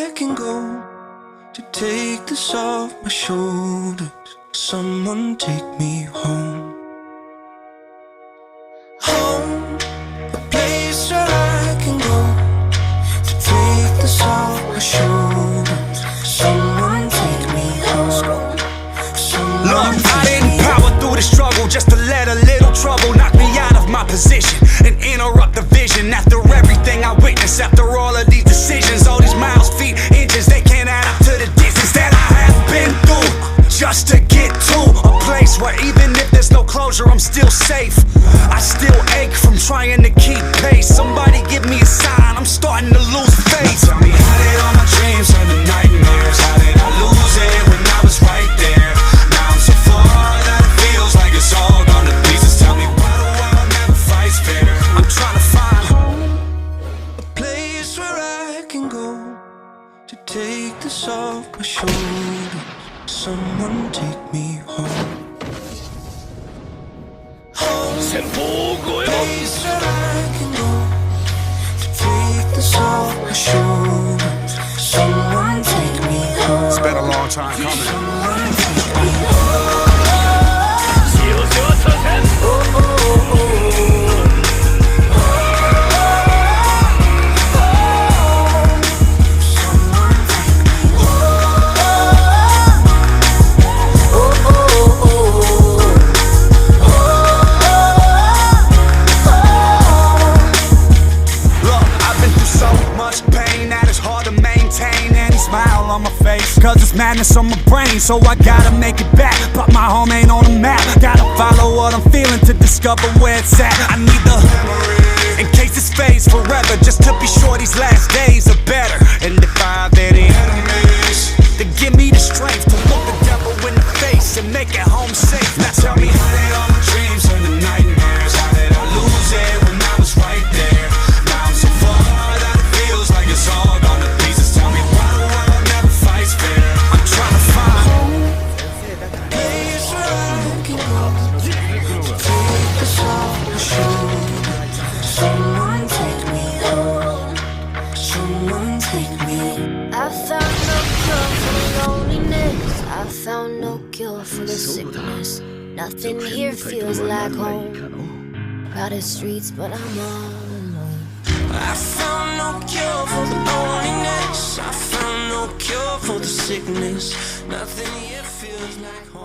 I can go to take this off my shoulders? Someone take me home. Home, a place where I can go to take this off my shoulders. Someone take me home. Look, I didn't power through the struggle just to let a little trouble knock me out of my position and interrupt the vision. After everything I witnessed, after all of these decisions, all these miles, feet, inches, they can't add up to the distance that I have been through just to get to a place where even if there's no closure, I'm still safe. I still ache from trying to keep pace. Somebody give me a sign, I'm starting to lose faith. Tell me, how did all my dreams turn to nightmares? How did I lose it when I was right there? Now I'm so far that it feels like it's all gone to pieces. Tell me, why the world never fights fair? I'm trying to find a place where I can go to take this off my shoulders. Someone take me home. Home, a place where I can go to take this off my shoulders. Someone take me home. It's been a long time coming. Someone take me home. Smile on my face, cause it's madness on my brain. So I gotta make it back, but my home ain't on the map. Gotta follow what I'm feeling to discover where it's at. I need the memory, in case this fades forever, just to be sure these last days are better. And if I have any enemies, then give me the strength to look the devil in the face and make it home safe. Now tell me, how did all my dreams turn to nightmares? How did I lose it when I was right there? Now I'm so far that it feels like it's all gone to pieces. Tell me, why the world never fights fair? I'm trying to find a place where I can go to take this off my shoulders. Someone take me home. Someone take me. I found no cure for the loneliness. I found no cure for the sickness. Nothing here feels like home. Crowded streets, but I'm all alone. I found no cure for the loneliness. I found no cure for the sickness. Nothing here feels like home.